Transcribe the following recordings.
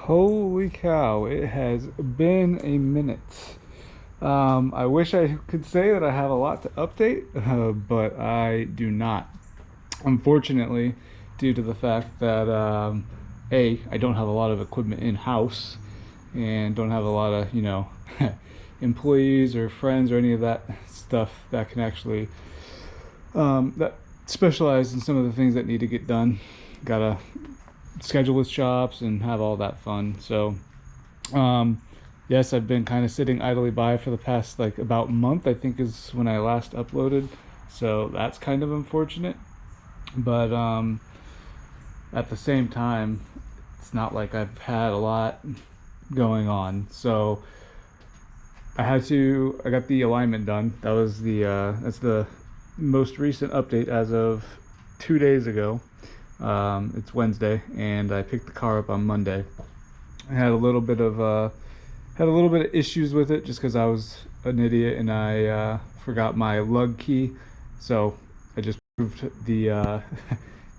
Holy cow, it has been a minute. I wish I could say that I have a lot to update, but I do not. Unfortunately, due to the fact that, I don't have a lot of equipment in house and don't have a lot of, employees or friends or any of that stuff that can actually, that specialize in some of the things that need to get done. Gotta schedule with shops and have all that fun. So, um, yes, I've been kind of sitting idly by for the past like about month, I think is when I last uploaded. So that's kind of unfortunate. But at the same time, it's not like I've had a lot going on. So I got the alignment done. That's the most recent update as of 2 days ago. It's Wednesday, and I picked the car up on Monday. I had a little bit of issues with it just because I was an idiot and I forgot my lug key. So I just proved the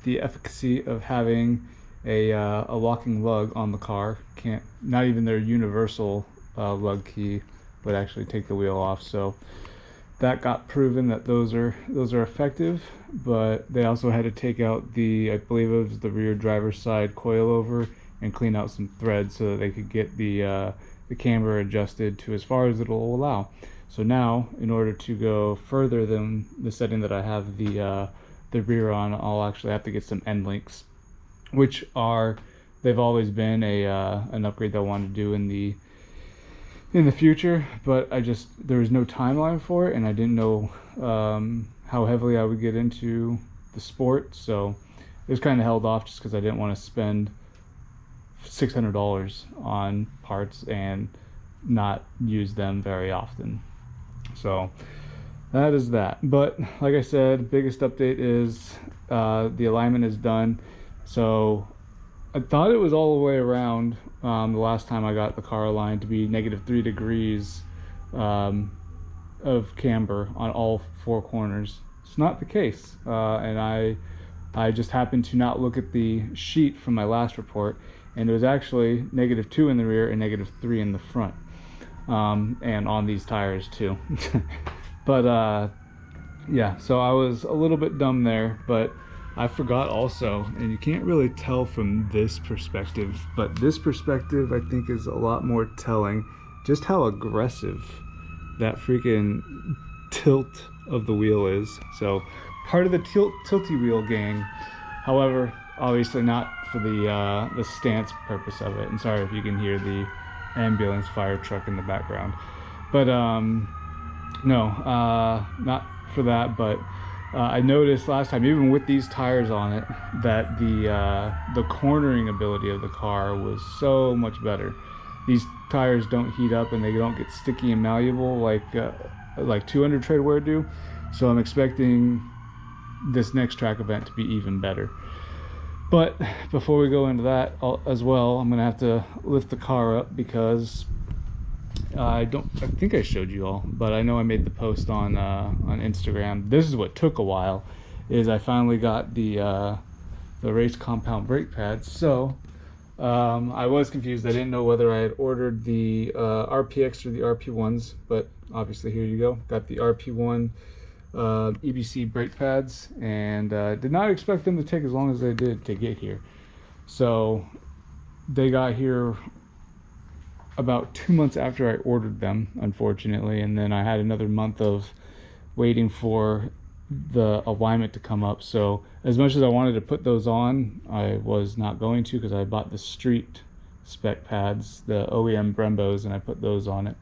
the efficacy of having a locking lug on the car. Can't Not even their universal lug key would actually take the wheel off. So that got proven that those are effective, but they also had to take out I believe it was the rear driver's side coilover and clean out some threads so that they could get the camber adjusted to as far as it'll allow. So now, in order to go further than the setting that I have the rear on, I'll actually have to get some end links, which are they've always been a an upgrade that I wanted to do in the future, but there was no timeline for it, and I didn't know how heavily I would get into the sport, so it was kind of held off just because I didn't want to spend $600 on parts and not use them very often. So that is that. But like I said, biggest update is the alignment is done. So I thought it was all the way around the last time I got the car aligned to be -3 degrees of camber on all four corners. It's not the case, and I just happened to not look at the sheet from my last report, and it was actually -2 in the rear and -3 in the front, and on these tires too. But yeah, so I was a little bit dumb there, but I forgot also, and you can't really tell from this perspective, but this perspective I think is a lot more telling just how aggressive that freaking tilt of the wheel is. So part of the tilty wheel gang, however, obviously not for the stance purpose of it. And sorry if you can hear the ambulance fire truck in the background, but no, not for that. But I noticed last time, even with these tires on it, that the cornering ability of the car was so much better. These tires don't heat up and they don't get sticky and malleable like 200 tread wear do. So I'm expecting this next track event to be even better. But before we go into that as well, I'm gonna have to lift the car up because I think I showed you all, but I know I made the post on Instagram. This is what took a while, is I finally got the race compound brake pads. So I was confused. I didn't know whether I had ordered the RPX or the RP1s, but obviously here you go. Got the RP1 EBC brake pads, and did not expect them to take as long as they did to get here. So they got here about 2 months after I ordered them, unfortunately, and then I had another month of waiting for the alignment to come up. So as much as I wanted to put those on, I was not going to, because I bought the street spec pads, the OEM Brembos, and I put those on it.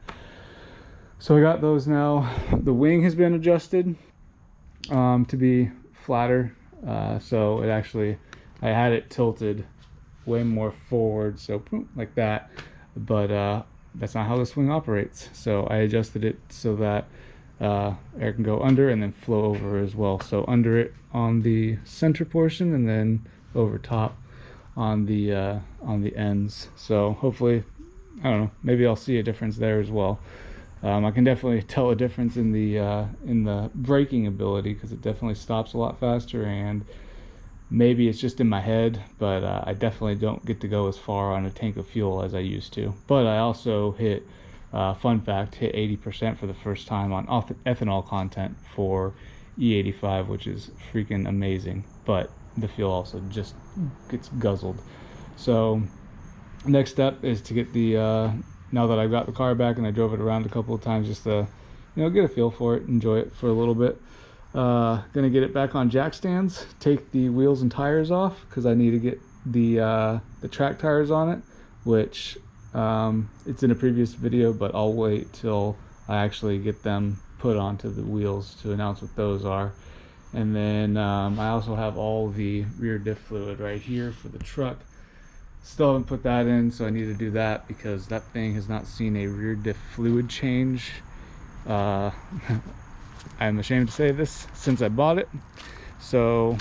So I got those now. The wing has been adjusted to be flatter, so I had it tilted way more forward, so boom, like that. But that's not how this wing operates. So I adjusted it so that air can go under and then flow over as well. So under it on the center portion, and then over top on the ends. So hopefully, I don't know, maybe I'll see a difference there as well. I can definitely tell a difference in the braking ability, because it definitely stops a lot faster, and Maybe it's just in my head, but I definitely don't get to go as far on a tank of fuel as I used to. But I also hit, fun fact, hit 80% for the first time on ethanol content for E85, which is freaking amazing. But the fuel also just gets guzzled. So next step is to get the, now that I got the car back and I drove it around a couple of times, just to, get a feel for it, enjoy it for a little bit. Gonna get it back on jack stands, take the wheels and tires off because I need to get the track tires on it, which it's in a previous video, but I'll wait till I actually get them put onto the wheels to announce what those are. And then I also have all the rear diff fluid right here for the truck. Still haven't put that in, so I need to do that because that thing has not seen a rear diff fluid change. I'm ashamed to say this, since I bought it. So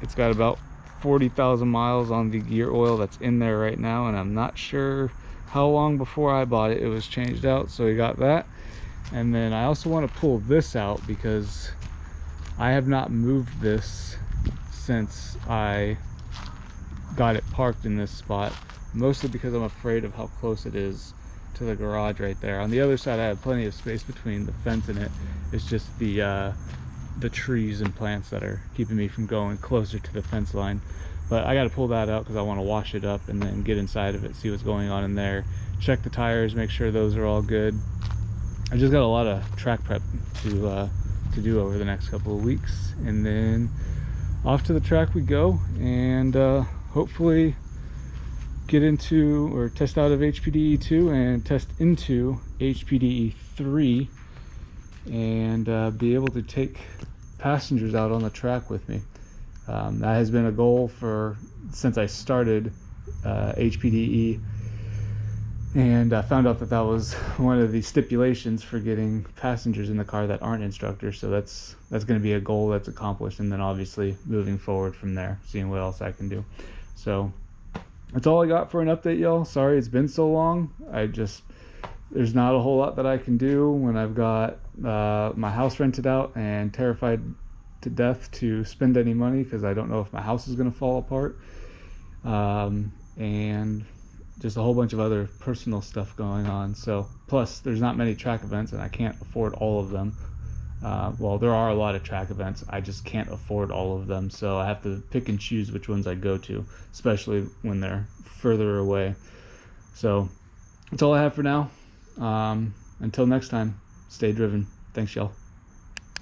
it's got about 40,000 miles on the gear oil that's in there right now, and I'm not sure how long before I bought it was changed out, so we got that. And then I also want to pull this out because I have not moved this since I got it parked in this spot, mostly because I'm afraid of how close it is to the garage right there. On the other side I have plenty of space between the fence and it. It's just the trees and plants that are keeping me from going closer to the fence line. But I got to pull that out because I want to wash it up and then get inside of it, see what's going on in there, check the tires, make sure those are all good. I just got a lot of track prep to do over the next couple of weeks, and then off to the track we go, and hopefully get into or test out of HPDE 2 and test into HPDE 3 and be able to take passengers out on the track with me. That has been a goal since I started HPDE, and I found out that was one of the stipulations for getting passengers in the car that aren't instructors. So that's going to be a goal that's accomplished, and then obviously moving forward from there, seeing what else I can do. So that's all I got for an update, y'all. Sorry it's been so long. There's not a whole lot that I can do when I've got my house rented out and terrified to death to spend any money because I don't know if my house is going to fall apart, and just a whole bunch of other personal stuff going on. So plus there's not many track events and I can't afford all of them. Well, there are a lot of track events, I just can't afford all of them, so I have to pick and choose which ones I go to, especially when they're further away. So that's all I have for now. Until next time, stay driven. Thanks, y'all.